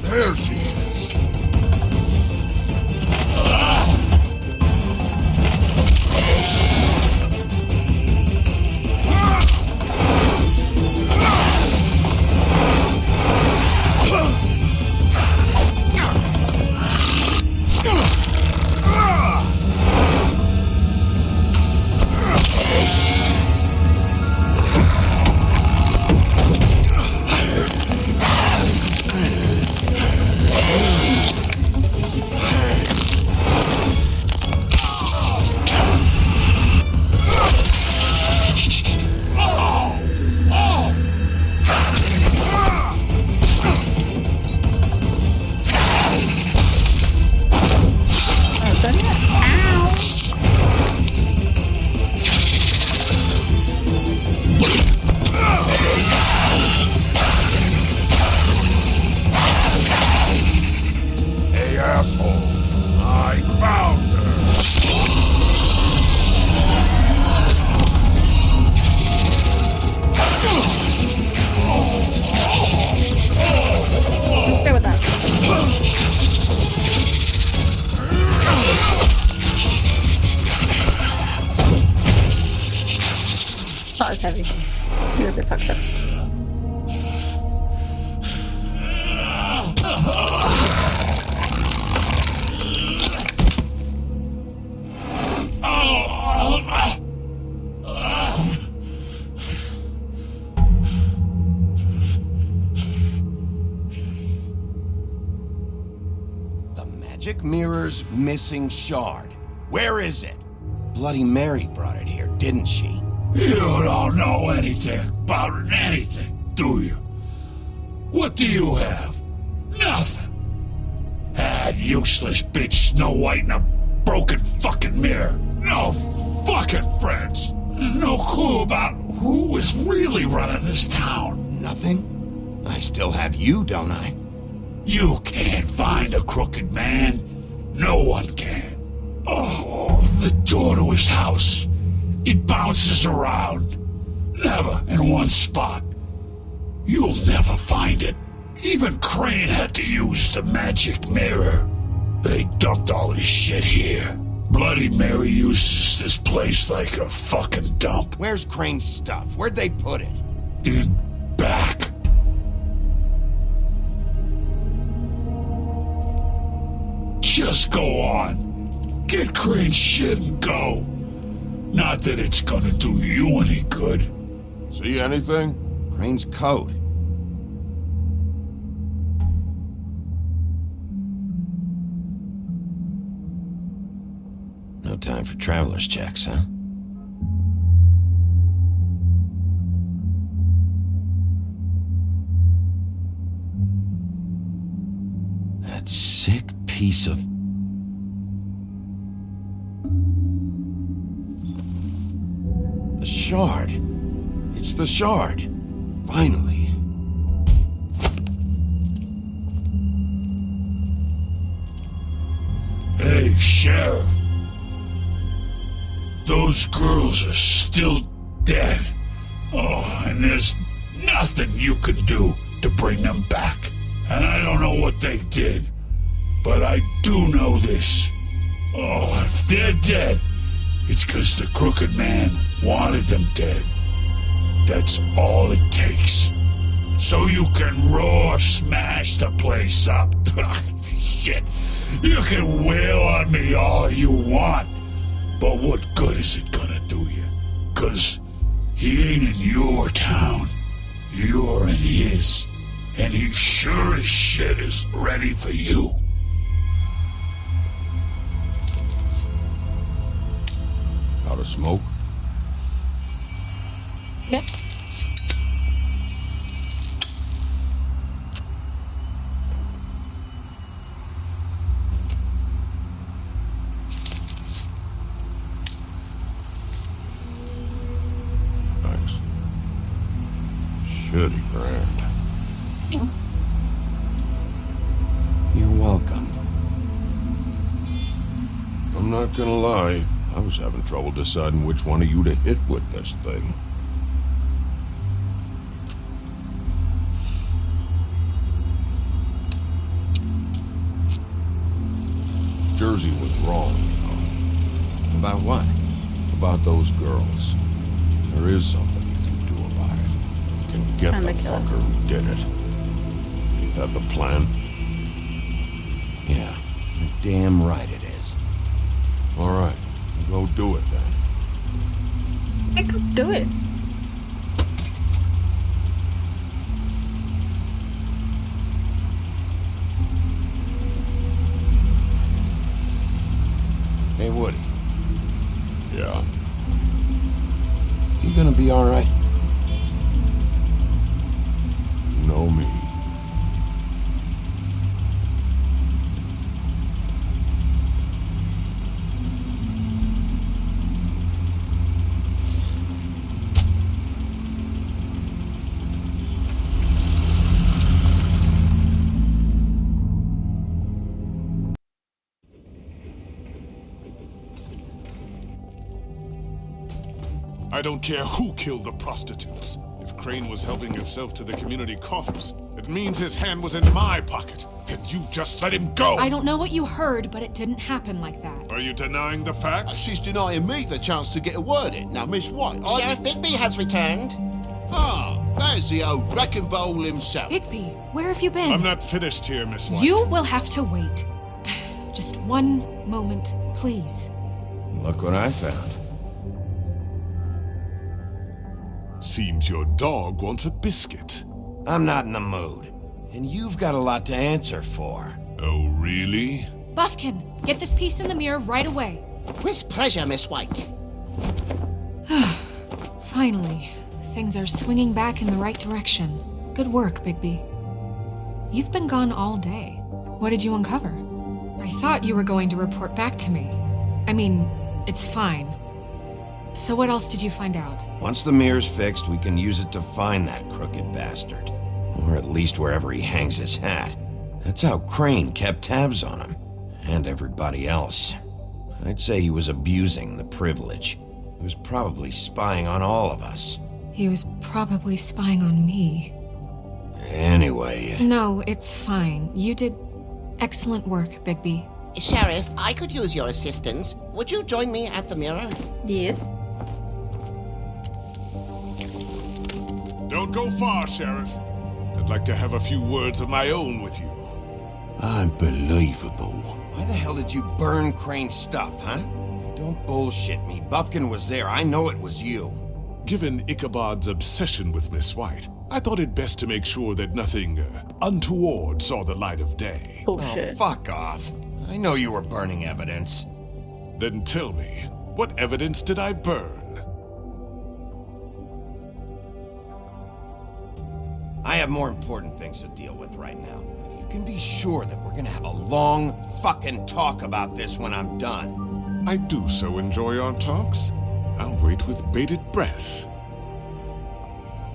There she is. Hey, assholes. I found her. Stay with that. It's not as heavy. You're a bit fucked up. magic mirror's missing shard. Where is it? Bloody Mary brought it here, didn't she? You don't know anything about anything, do you? What do you have? Nothing. That useless bitch Snow White in a broken fucking mirror. No fucking friends. No clue about who was really running this town. Nothing? I still have you, don't I? You can't find a crooked man. No one can. Oh, the door to his house. It bounces around. Never in one spot. You'll never find it. Even Crane had to use the magic mirror. They dumped all his shit here. Bloody Mary uses this place like a fucking dump. Where's Crane's stuff? Where'd they put it? In back. Just go on. Get Crane's shit and go. Not that it's gonna do you any good. See anything? Crane's coat. No time for traveler's checks, huh? That sick piece of... The shard. It's the shard. Finally. Hey, Sheriff. Those girls are still dead. Oh, and there's nothing you can do to bring them back. And I don't know what they did, but I do know this. Oh, if they're dead, it's 'cause the Crooked Man wanted them dead. That's all it takes. So you can roar smash the place up. Shit, you can wail on me all you want, but what good is it gonna do you? 'Cause he ain't in your town. You're in his. And he sure as shit is ready for you. Out of smoke? Yep. Thanks. Shitty brand. You're welcome. I'm not gonna lie, I was having trouble deciding which one of you to hit with this thing. Jersey was wrong, you know. About what? About those girls. There is something you can do about it. You can get Find the the killer. fucker who did it. Ain't that the plan? Yeah, you're damn right it is. All right, go do it then. I could do it. Hey, Woody. Yeah. You gonna be all right? You know me. I don't care who killed the prostitutes. If Crane was helping himself to the community coffers, it means his hand was in my pocket, and you just let him go! I don't know what you heard, but it didn't happen like that. Are you denying the facts? She's denying me the chance to get a word in. Now, Miss White, Sheriff Bigby has returned. Ah, there's the old wrecking bowl himself. Bigby, where have you been? I'm not finished here, Miss White. You will have to wait. Just one moment, please. Look what I found. Seems your dog wants a biscuit. I'm not in the mood. And you've got a lot to answer for. Oh, really? Buffkin, get this piece in the mirror right away. With pleasure, Miss White. Finally, things are swinging back in the right direction. Good work, Bigby. You've been gone all day. What did you uncover? I thought you were going to report back to me. I mean, it's fine. So what else did you find out? Once the mirror's fixed, we can use it to find that crooked bastard. Or at least wherever he hangs his hat. That's how Crane kept tabs on him. And everybody else. I'd say he was abusing the privilege. He was probably spying on all of us. He was probably spying on me. Anyway... No, it's fine. You did excellent work, Bigby. Sheriff, I could use your assistance. Would you join me at the mirror? Yes. Don't go far, Sheriff. I'd like to have a few words of my own with you. Unbelievable. Why the hell did you burn Crane's stuff, huh? Don't bullshit me. Buffkin was there. I know it was you. Given Ichabod's obsession with Miss White, I thought it best to make sure that nothing untoward saw the light of day. Bullshit. Oh, fuck off. I know you were burning evidence. Then tell me, what evidence did I burn? I have more important things to deal with right now. But you can be sure that we're gonna have a long fucking talk about this when I'm done. I do so enjoy our talks. I'll wait with bated breath.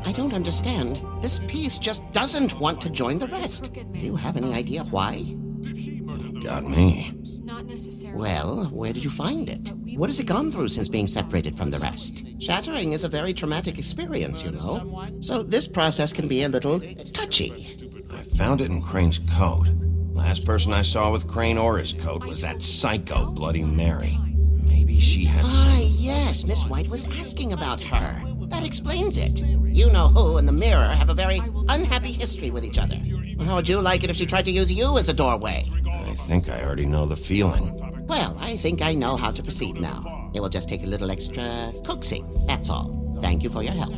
I don't understand. This piece just doesn't want to join the rest. Do you have any idea why? You got me. Not necessarily. Well, where did you find it? What has it gone through since being separated from the rest? Shattering is a very traumatic experience, you know. So this process can be a little touchy. I found it in Crane's coat. Last person I saw with Crane or his coat was that psycho Bloody Mary. Maybe she had Ah, yes, Miss White was asking about her. That explains it. You know who and the mirror have a very unhappy history with each other. How would you like it if she tried to use you as a doorway? I think I already know the feeling. Well, I think I know how to proceed now. It will just take a little extra coaxing, that's all. Thank you for your help.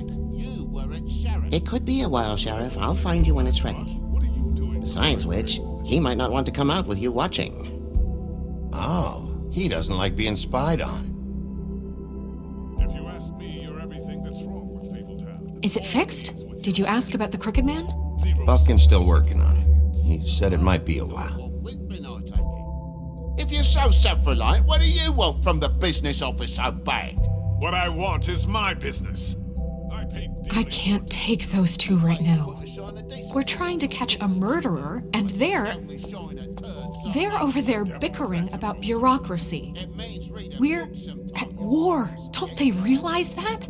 It could be a while, Sheriff. I'll find you when it's ready. Besides which, he might not want to come out with you watching. Oh, he doesn't like being spied on. If you ask me, you're everything that's wrong with Fabletown. Is it fixed? Did you ask about the Crooked Man? Buffkin's still working on it. He said it might be a while. If you're so self-reliant, what do you want from the business office so bad? What I want is my business. I can't take those two right now. We're trying to catch a murderer, and they're over there bickering about bureaucracy. We're at war. Don't they realize that?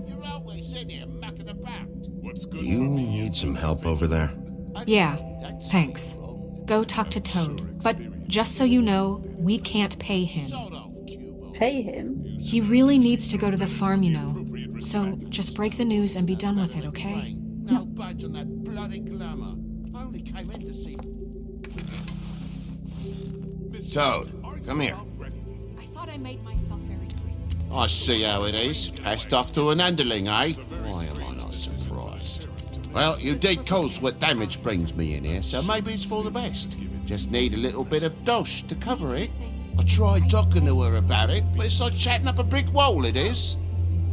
Do you need some help over there? Yeah, thanks. Go talk to Toad. But just so you know, we can't pay him. Pay him? He really needs to go to the farm, you know. So just break the news and be done with it, okay? No budge on that bloody glamour. I only came in to see... Toad, come here. I thought I made myself very clear. I see how it is. Passed off to an underling, eh? Why am I not surprised? Well, you did cause what damage brings me in here, so maybe it's for the best. Just need a little bit of dosh to cover it. I tried talking to her about it, but it's like chatting up a brick wall, it is.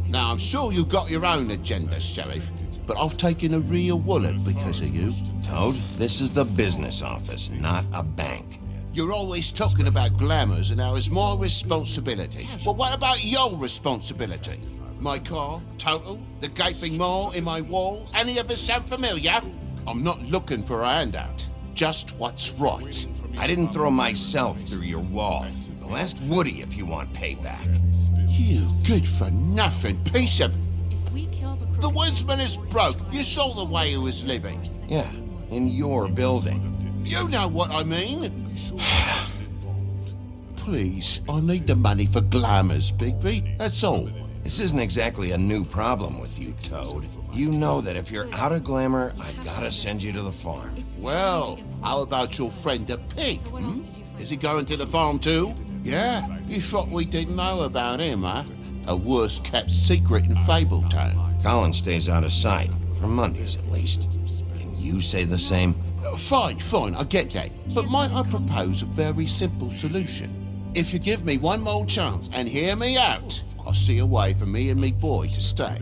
Now, I'm sure you've got your own agenda, Sheriff, but I've taken a real wallet because of you. Toad, this is the business office, not a bank. You're always talking about glamours and how it's my responsibility. Well, what about your responsibility? My car, total, the gaping maw in my wall, any of this sound familiar? I'm not looking for a handout, just what's right. I didn't throw myself through your wall. Go ask Woody if you want payback. You good-for-nothing piece of... If we kill the The woodsman is broke. You saw the way he was living. Yeah, in your building. You know what I mean. Please, I need the money for glamours, Bigby. That's all. This isn't exactly a new problem with you, Toad. You know that if you're out of glamour, I gotta send you to the farm. Well, how about your friend the pig? Is he going to the farm too? Yeah? You thought we didn't know about him, huh? A worst-kept secret in Fabletown. Colin stays out of sight, for Mondays at least. Can You say the same? Fine, I get that. But might I propose a very simple solution? If you give me one more chance and hear me out, I'll see a way for me and me boy to stay.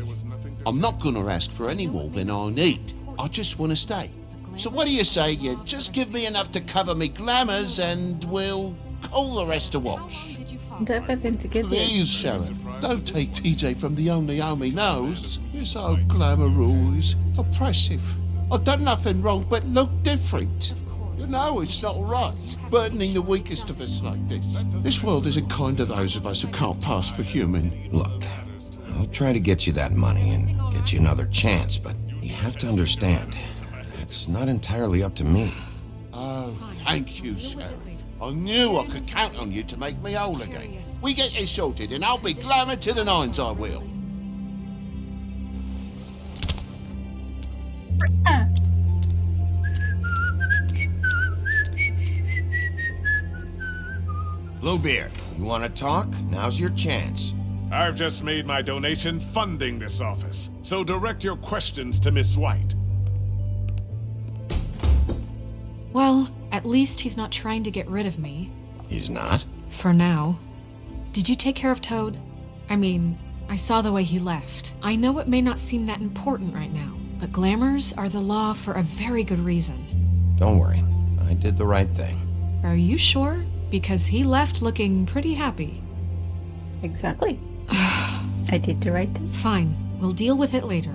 I'm not gonna ask for any more than I need. I just want to stay. So what do you say you just give me enough to cover me glamours and we'll call the rest a wash? Do everything to give you. Please, Sheriff, don't take TJ from the only home he knows. His old glamour rule is oppressive. I've done nothing wrong but look different. You know it's not right, burdening the weakest of us like this. This world isn't kind to those of us who can't pass for human. Look, I'll try to get you that money and get you another chance, but you have to understand, it's not entirely up to me. Oh, thank you, Sheriff. I knew I could count on you to make me whole again. We get this sorted and I'll be glamour to the nines, I will. Bluebeard, you want to talk? Now's your chance. I've just made my donation funding this office, so direct your questions to Miss White. Well, at least he's not trying to get rid of me. He's not? For now. Did you take care of Toad? I mean, I saw the way he left. I know it may not seem that important right now, but glamours are the law for a very good reason. Don't worry, I did the right thing. Are you sure? Because he left looking pretty happy. Exactly. I did the right thing. Fine, we'll deal with it later.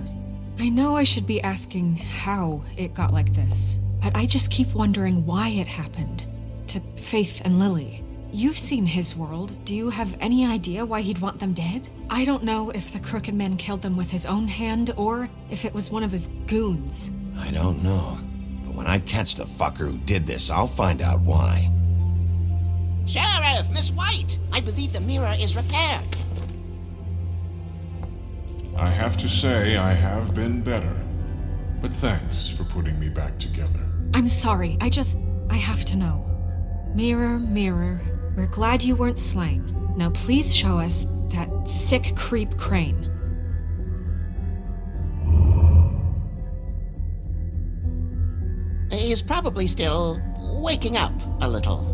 I know I should be asking how it got like this, but I just keep wondering why it happened. To Faith and Lily. You've seen his world. Do you have any idea why he'd want them dead? I don't know if the Crooked Man killed them with his own hand or if it was one of his goons. I don't know. But when I catch the fucker who did this, I'll find out why. Sheriff, Miss White, I believe the mirror is repaired. I have to say I have been better. But thanks for putting me back together. I'm sorry, I have to know. Mirror, mirror, we're glad you weren't slain. Now please show us that sick creep Crane. He's probably still waking up a little.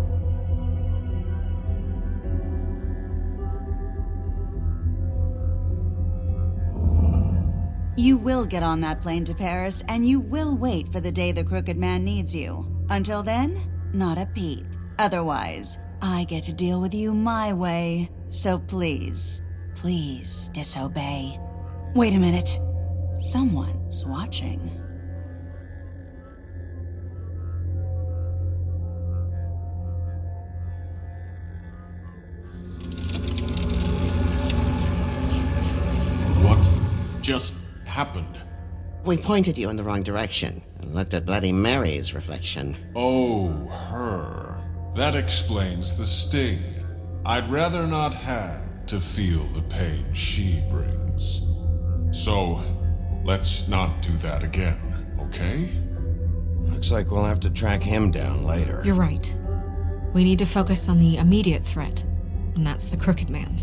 You will get on that plane to Paris, and you will wait for the day the Crooked Man needs you. Until then, not a peep. Otherwise, I get to deal with you my way. So please, please disobey. Wait a minute. Someone's watching. What just happened? We pointed you in the wrong direction and looked at Bloody Mary's reflection. Oh, her. That explains the sting. I'd rather not have to feel the pain she brings. So, let's not do that again, okay? Looks like we'll have to track him down later. You're right. We need to focus on the immediate threat, and that's the Crooked Man.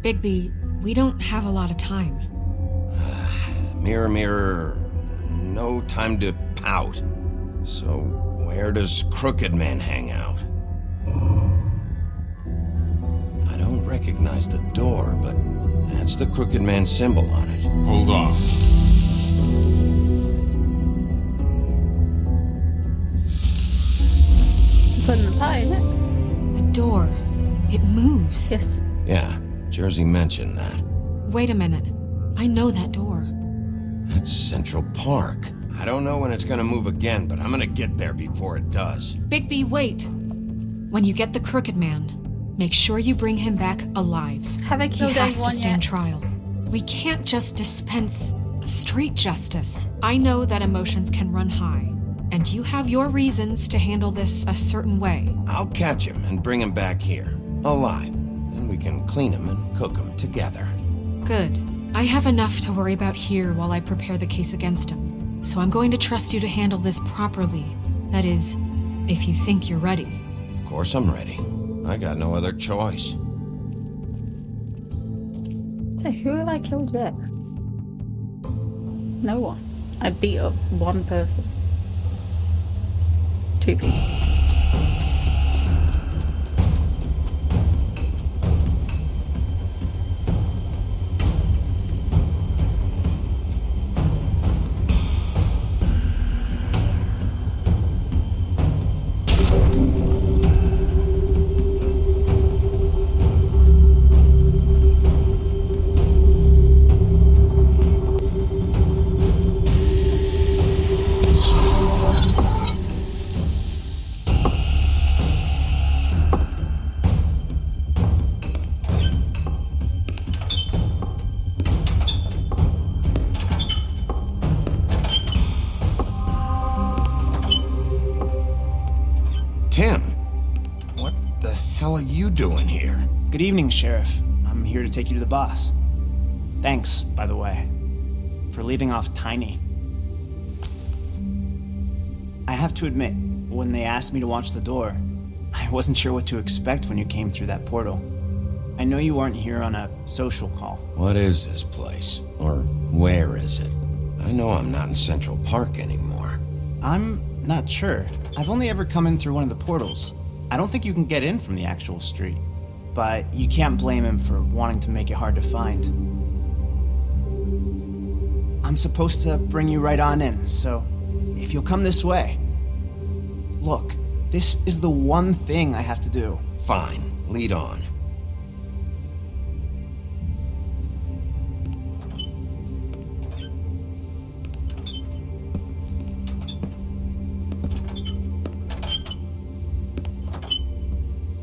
Bigby, we don't have a lot of time. Mirror, mirror, no time to pout. So, where does Crooked Man hang out? I don't recognize the door, but that's the Crooked Man symbol on it. Hold on. Put in the pie, isn't it? The door. It moves. Yes. Yeah, Jersey mentioned that. Wait a minute. I know that door. That's Central Park. I don't know when it's gonna move again, but I'm gonna get there before it does. Bigby, wait! When you get the Crooked Man, make sure you bring him back alive. Have I killed He has to anyone stand yet? trial. We can't just dispense street justice. I know that emotions can run high, and you have your reasons to handle this a certain way. I'll catch him and bring him back here, alive. Then we can clean him and cook him together. Good. I have enough to worry about here while I prepare the case against him. So I'm going to trust you to handle this properly. That is, if you think you're ready. Of course I'm ready. I got no other choice. So who have I killed yet? No one. I beat up one person. 2 people. Tim, what the hell are you doing here? Good evening, Sheriff. I'm here to take you to the boss. Thanks, by the way, for leaving off Tiny. I have to admit, when they asked me to watch the door, I wasn't sure what to expect when you came through that portal. I know you weren't here on a social call. What is this place? Or where is it? I know I'm not in Central Park anymore. I'm not sure. I've only ever come in through one of the portals. I don't think you can get in from the actual street. But you can't blame him for wanting to make it hard to find. I'm supposed to bring you right on in, so if you'll come this way. Look, this is the one thing I have to do. Fine, lead on.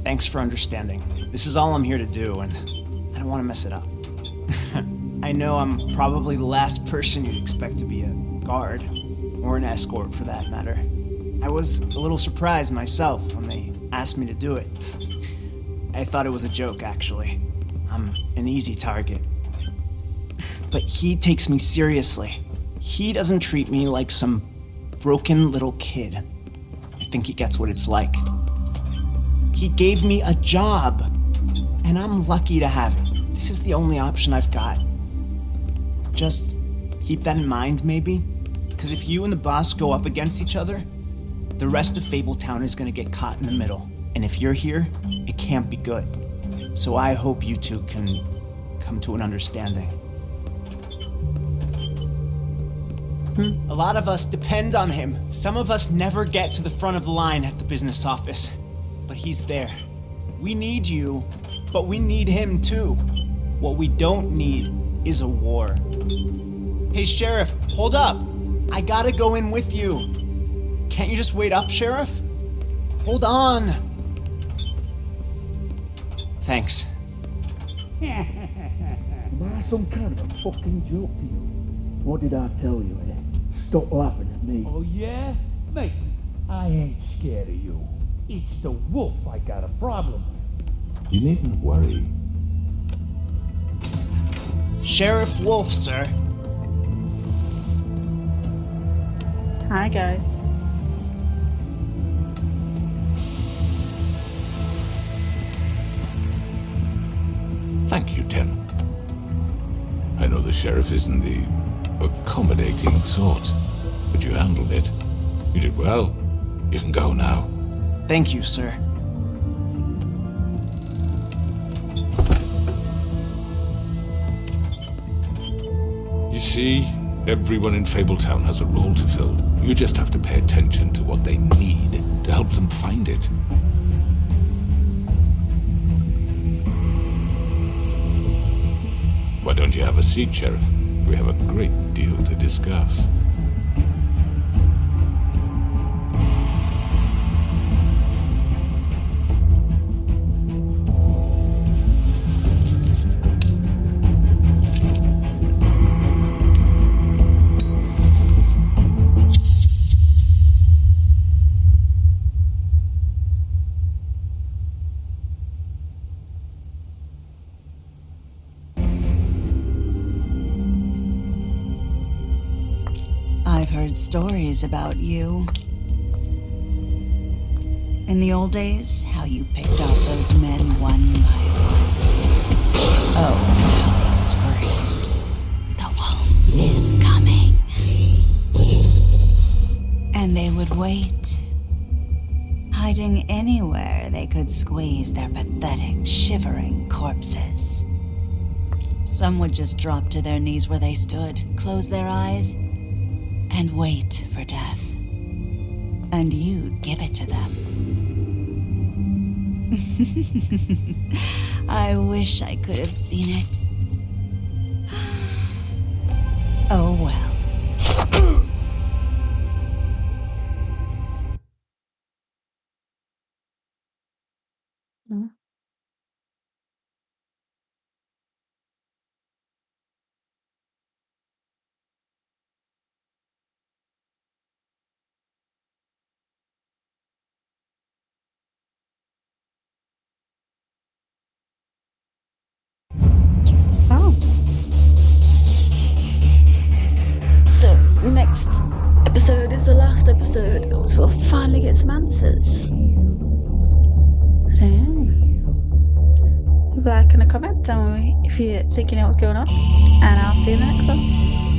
Thanks for understanding. This is all I'm here to do, and I don't want to mess it up. I know I'm probably the last person you'd expect to be a guard, or an escort for that matter. I was a little surprised myself when they asked me to do it. I thought it was a joke, actually. I'm an easy target. But he takes me seriously. He doesn't treat me like some broken little kid. I think he gets what it's like. He gave me a job, and I'm lucky to have it. This is the only option I've got. Just keep that in mind, maybe? Because if you and the boss go up against each other, the rest of Fabletown is going to get caught in the middle. And if you're here, it can't be good. So I hope you two can come to an understanding. A lot of us depend on him. Some of us never get to the front of the line at the business office. But he's there. We need you, but we need him too. What we don't need is a war. Hey, Sheriff, hold up. I gotta go in with you. Can't you just wait up, Sheriff? Hold on. Thanks. Am I some kind of a fucking joke to you? What did I tell you, eh? Stop laughing at me. Oh, yeah? Mate, I ain't scared of you. It's the wolf I got a problem with. You needn't worry. Sheriff Wolf, sir. Hi, guys. Thank you, Tim. I know the sheriff isn't the accommodating sort, but you handled it. You did well. You can go now. Thank you, sir. You see, everyone in Fabletown has a role to fill. You just have to pay attention to what they need to help them find it. Why don't you have a seat, Sheriff? We have a great deal to discuss. I've heard stories about you. In the old days, how you picked off those men one by one. Oh, how they screamed. The wolf is coming. And they would wait, hiding anywhere they could squeeze their pathetic, shivering corpses. Some would just drop to their knees where they stood, close their eyes, and wait for death. And you'd give it to them. I wish I could have seen it. Oh well. Oh. So, next episode is the last episode. We'll finally get some answers. So, yeah. Leave a like and a comment, tell me if you think you know what's going on. And I'll see you in the next one.